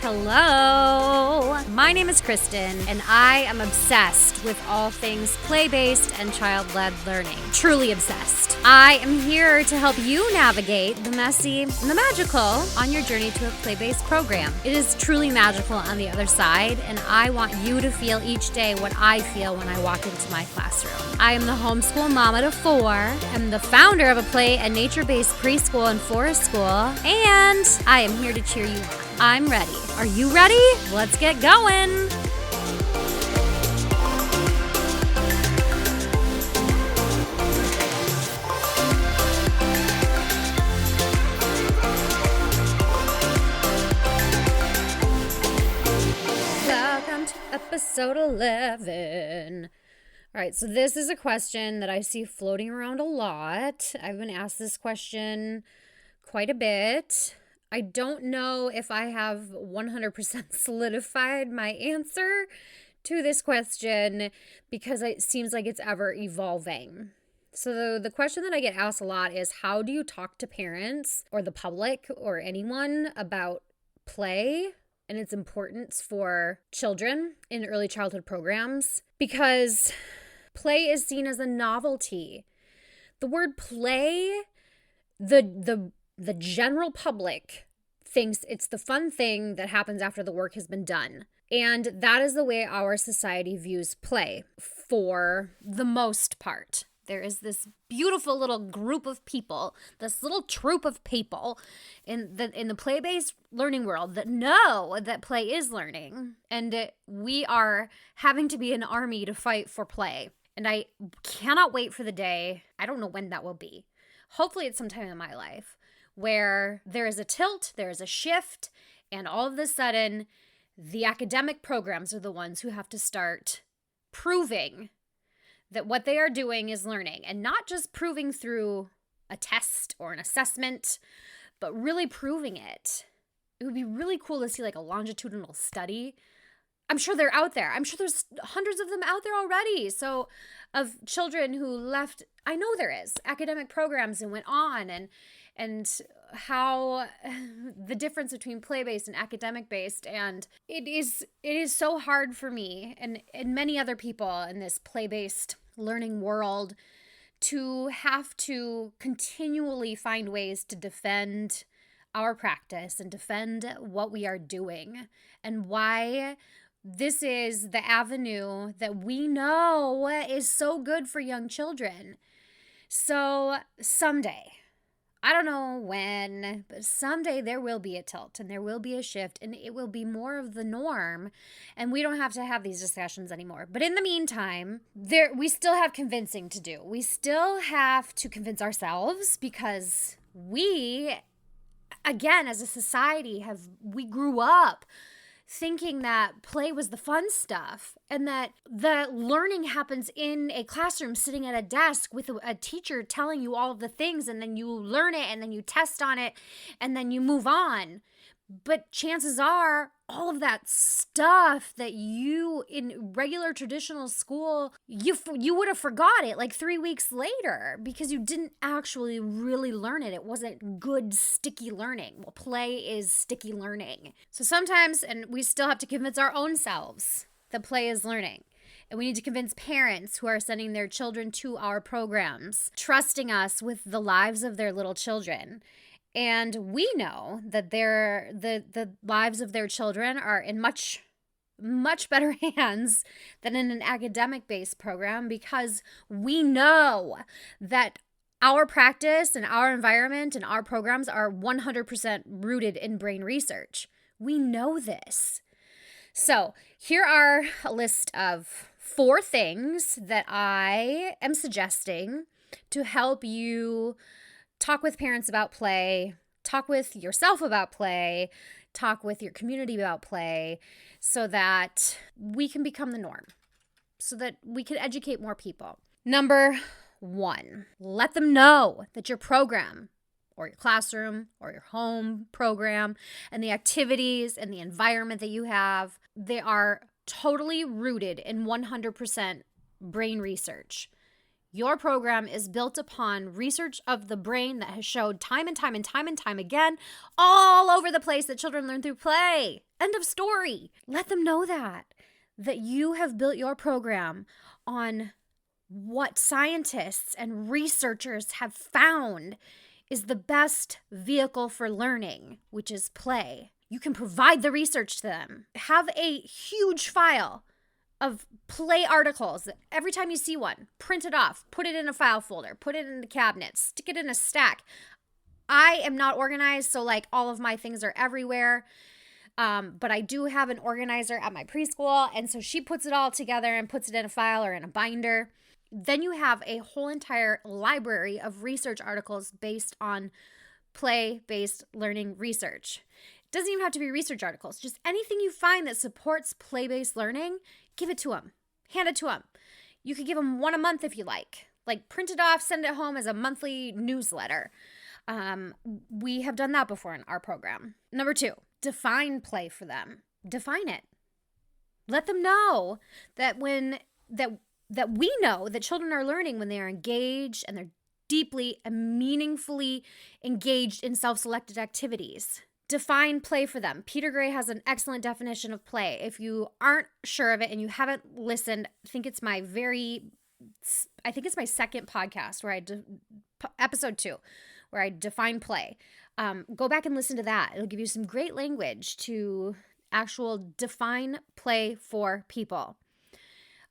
Hello! My name is Kristen, and I am obsessed with all things play-based and child-led learning. Truly obsessed. I am here to help you navigate the messy and the magical on your journey to a play-based program. It is truly magical on the other side, and I want you to feel each day what I feel when I walk into my classroom. I am the homeschool mama to 4. I'm the founder of a play and nature-based preschool and forest school, and I am here to cheer you on. I'm ready. Are you ready? Let's get going. Welcome to episode 11. All right, so this is a question that I see floating around a lot. I've been asked this question quite a bit. I don't know if I have 100% solidified my answer to this question because it seems like it's ever evolving. So the question that I get asked a lot is, how do you talk to parents or the public or anyone about play and its importance for children in early childhood programs? Because play is seen as a novelty. The word play, the general public thinks it's the fun thing that happens after the work has been done. And that is the way our society views play for the most part. There is this beautiful little group of people, this little troop of people in the play-based learning world that know that play is learning. And we are having to be an army to fight for play. And I cannot wait for the day, I don't know when that will be. Hopefully it's sometime in my life, where there is a tilt, there is a shift, and all of a sudden, the academic programs are the ones who have to start proving that what they are doing is learning, and not just proving through a test or an assessment, but really proving it. It would be really cool to see like a longitudinal study. I'm sure they're out there. I'm sure there's hundreds of them out there already. So of children who left, I know there is, academic programs and went on, and how the difference between play-based and academic-based. And it is so hard for me and many other people in this play-based learning world to have to continually find ways to defend our practice and defend what we are doing and why this is the avenue that we know is so good for young children. So someday, I don't know when, but someday there will be a tilt and there will be a shift and it will be more of the norm and we don't have to have these discussions anymore. But in the meantime, we still have convincing to do. We still have to convince ourselves because we, again, as a society, we grew up thinking that play was the fun stuff and that the learning happens in a classroom sitting at a desk with a teacher telling you all of the things, and then you learn it and then you test on it and then you move on. But chances are all of that stuff that you in regular traditional school, you would have forgot it like 3 weeks later because you didn't actually really learn it. It wasn't good, sticky learning. Well, play is sticky learning. So sometimes, and we still have to convince our own selves that play is learning. And we need to convince parents who are sending their children to our programs, trusting us with the lives of their little children. And we know that the lives of their children are in much, much better hands than in an academic-based program because we know that our practice and our environment and our programs are 100% rooted in brain research. We know this. So here are a list of 4 things that I am suggesting to help you talk with parents about play, talk with yourself about play, talk with your community about play so that we can become the norm, so that we can educate more people. Number 1, let them know that your program or your classroom or your home program and the activities and the environment that you have, they are totally rooted in 100% brain research. Your program is built upon research of the brain that has showed time and time and time and time again all over the place that children learn through play. End of story. Let them know that you have built your program on what scientists and researchers have found is the best vehicle for learning, which is play. You can provide the research to them. Have a huge file of play articles that every time you see one, print it off, put it in a file folder, put it in the cabinet, stick it in a stack. I am not organized, so like all of my things are everywhere. But I do have an organizer at my preschool, and so she puts it all together and puts it in a file or in a binder. Then you have a whole entire library of research articles based on play-based learning research. It doesn't even have to be research articles. Just anything you find that supports play-based learning, give it to them. Hand it to them. You could give them one a month if you like. Like print it off, send it home as a monthly newsletter. We have done that before in our program. Number 2, define play for them. Define it. Let them know that that we know that children are learning when they are engaged and they're deeply and meaningfully engaged in self-selected activities. Define play for them. Peter Gray has an excellent definition of play. If you aren't sure of it and you haven't listened, I think it's my second podcast where episode 2, where I define play. Go back and listen to that. It'll give you some great language to actual define play for people.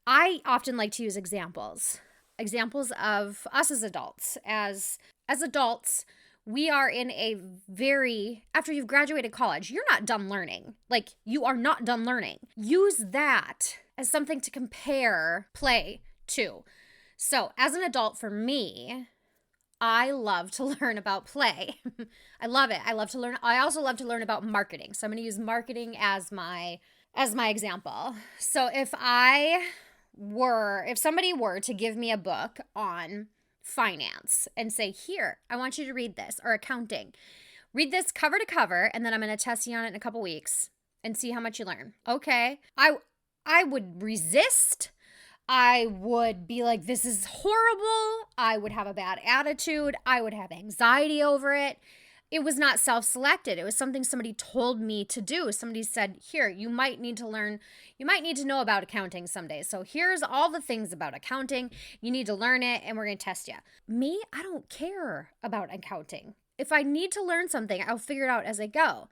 I often like to use examples of us as adults. As adults, we are in after you've graduated college, you're not done learning. Like, you are not done learning. Use that as something to compare play to. So, as an adult, for me, I love to learn about play. I love it. I love to learn. I also love to learn about marketing. So I'm going to use marketing as my example. So if somebody were to give me a book on finance and say, here, I want you to read this, or accounting, read this cover to cover, and then I'm going to test you on it in a couple weeks and see how much you learn. Okay. I would resist. I would be like, this is horrible. I would have a bad attitude. I would have anxiety over it. It was not self-selected. It was something somebody told me to do. Somebody said, here, you might need to know about accounting someday. So here's all the things about accounting. You need to learn it, and we're going to test you. Me, I don't care about accounting. If I need to learn something, I'll figure it out as I go.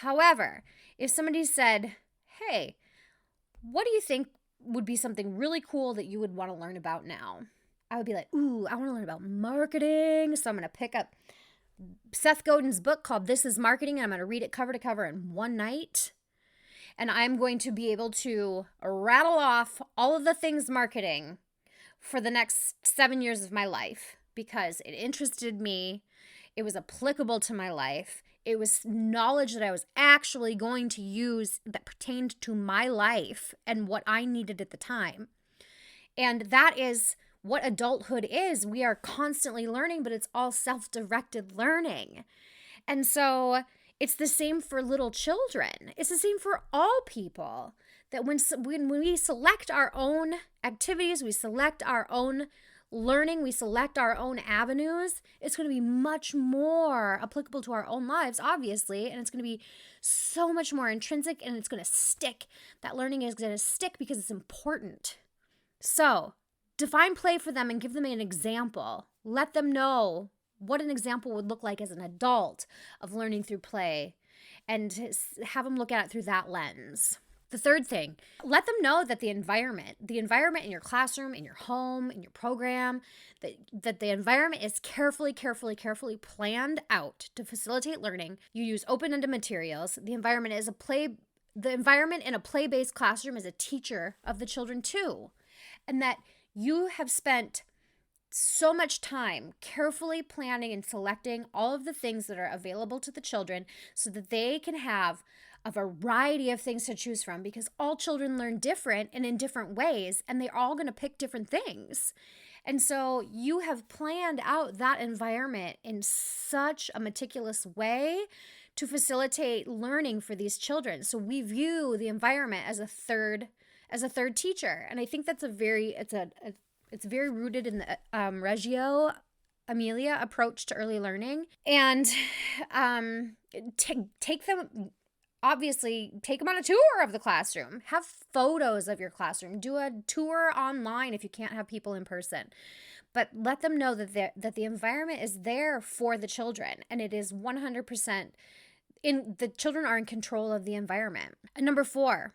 However, if somebody said, hey, what do you think would be something really cool that you would want to learn about now? I would be like, ooh, I want to learn about marketing. So I'm going to pick up Seth Godin's book called This is Marketing, and I'm going to read it cover to cover in one night. And I'm going to be able to rattle off all of the things marketing for the next 7 years of my life because it interested me. It was applicable to my life. It was knowledge that I was actually going to use that pertained to my life and what I needed at the time. And that is what adulthood is. We are constantly learning, but it's all self-directed learning. And so it's the same for little children. It's the same for all people. That when we select our own activities, we select our own learning, we select our own avenues, it's going to be much more applicable to our own lives, obviously, and it's going to be so much more intrinsic, and it's going to stick. That learning is going to stick because it's important. So, define play for them and give them an example. Let them know what an example would look like as an adult of learning through play, and have them look at it through that lens. The third thing, let them know that the environment in your classroom, in your home, in your program, that the environment is carefully planned out to facilitate learning. You use open-ended materials. The environment in a play-based classroom is a teacher of the children too. And that you have spent so much time carefully planning and selecting all of the things that are available to the children so that they can have a variety of things to choose from, because all children learn different and in different ways, and they're all going to pick different things. And so you have planned out that environment in such a meticulous way to facilitate learning for these children. So we view the environment as a third teacher. And I think that's it's very rooted in the Reggio Emilia approach to early learning. And take them obviously take them on a tour of the classroom. Have photos of your classroom. Do a tour online if you can't have people in person. But let them know that the environment is there for the children, and it is 100% the children are in control of the environment. And number 4,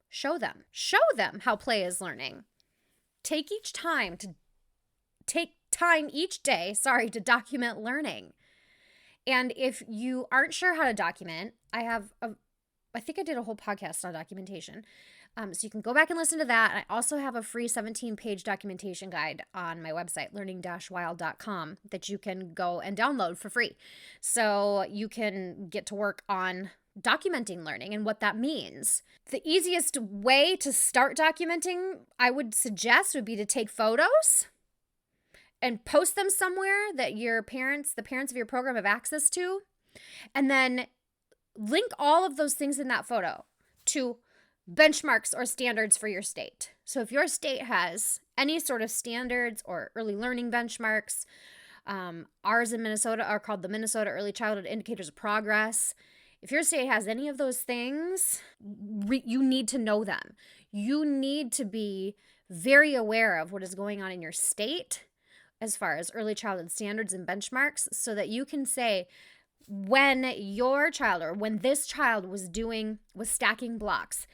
show them how play is learning. Take time each day, to document learning. And if you aren't sure how to document, I think I did a whole podcast on documentation. So you can go back and listen to that. I also have a free 17-page documentation guide on my website, learning-wild.com, that you can go and download for free. So you can get to work on documenting learning and what that means. The easiest way to start documenting, I would suggest, would be to take photos and post them somewhere that the parents of your program have access to, and then link all of those things in that photo to benchmarks or standards for your state. So if your state has any sort of standards or early learning benchmarks, ours in Minnesota are called the Minnesota Early Childhood Indicators of Progress. If your state has any of those things, you need to know them. You need to be very aware of what is going on in your state as far as early childhood standards and benchmarks, so that you can say, when this child was stacking blocks,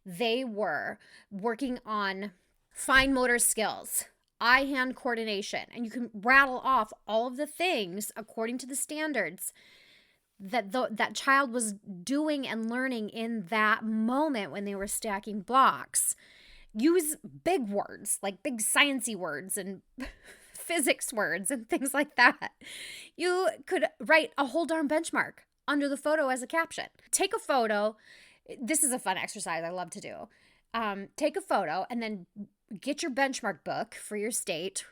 they were working on fine motor skills, eye-hand coordination, and you can rattle off all of the things according to the standards that child was doing and learning in that moment when they were stacking blocks. Use big words, like big sciencey words and physics words and things like that. You could write a whole darn benchmark under the photo as a caption. Take a photo. This is a fun exercise I love to do. Take a photo and then get your benchmark book for your state.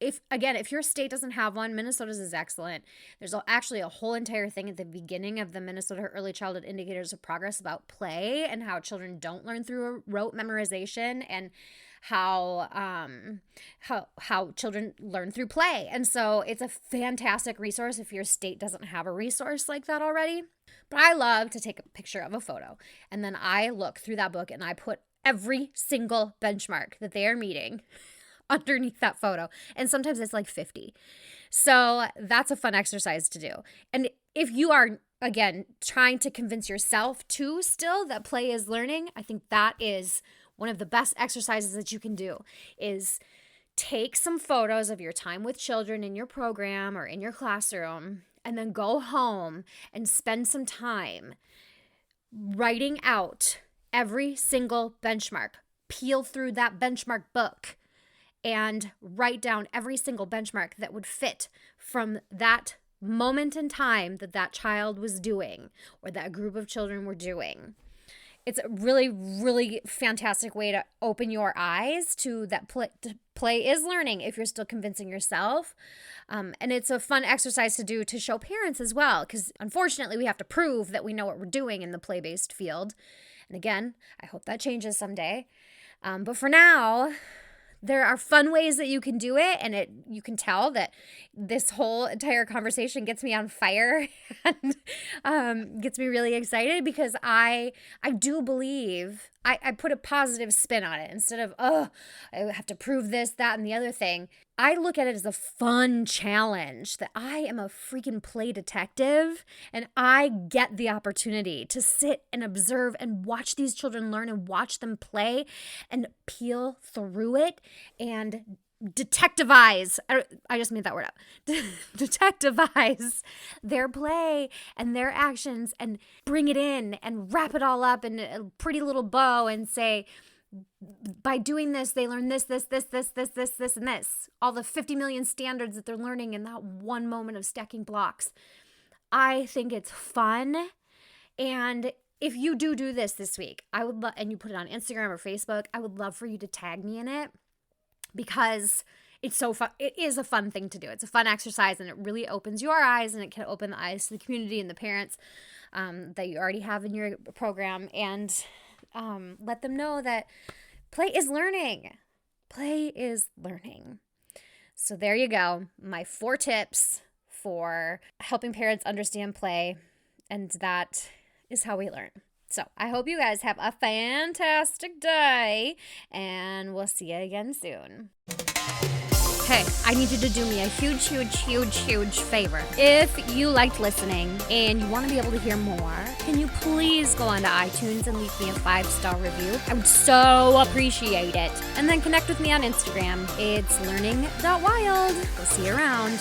If your state doesn't have one, Minnesota's is excellent. There's actually a whole entire thing at the beginning of the Minnesota Early Childhood Indicators of Progress about play and how children don't learn through rote memorization, and how children learn through play. And so it's a fantastic resource if your state doesn't have a resource like that already. But I love to take a picture of a photo, and then I look through that book and I put every single benchmark that they are meeting underneath that photo. And sometimes it's like 50. So that's a fun exercise to do. And if you are, again, trying to convince yourself too still that play is learning, I think that is one of the best exercises that you can do, is take some photos of your time with children in your program or in your classroom, and then go home and spend some time writing out every single benchmark. Peel through that benchmark book and write down every single benchmark that would fit from that moment in time that child was doing or that group of children were doing. It's a really, really fantastic way to open your eyes to that play is learning if you're still convincing yourself. And it's a fun exercise to do to show parents as well, because unfortunately we have to prove that we know what we're doing in the play-based field. And again, I hope that changes someday. But for now, there are fun ways that you can do it, and you can tell that this whole entire conversation gets me on fire and gets me really excited, because I do believe I put a positive spin on it instead of, I have to prove this, that, and the other thing. I look at it as a fun challenge, that I am a freaking play detective, and I get the opportunity to sit and observe and watch these children learn and watch them play and peel through it and detectivize. I just made that word up. Detectivize their play and their actions and bring it in and wrap it all up in a pretty little bow and say, by doing this, they learn this, and this. All the 50 million standards that they're learning in that one moment of stacking blocks. I think it's fun. And if you do this week, I would and you put it on Instagram or Facebook, I would love for you to tag me in it, because it's so fun. It is a fun thing to do. It's a fun exercise, and it really opens your eyes, and it can open the eyes to the community and the parents that you already have in your program, and let them know that play is learning. Play is learning. So there you go. My 4 tips for helping parents understand play, and that is how we learn. So I hope you guys have a fantastic day, and we'll see you again soon. Hey, I need you to do me a huge favor. If you liked listening and you want to be able to hear more, can you please go onto iTunes and leave me a 5-star review? I would so appreciate it. And then connect with me on Instagram. It's learning.wild. We'll see you around.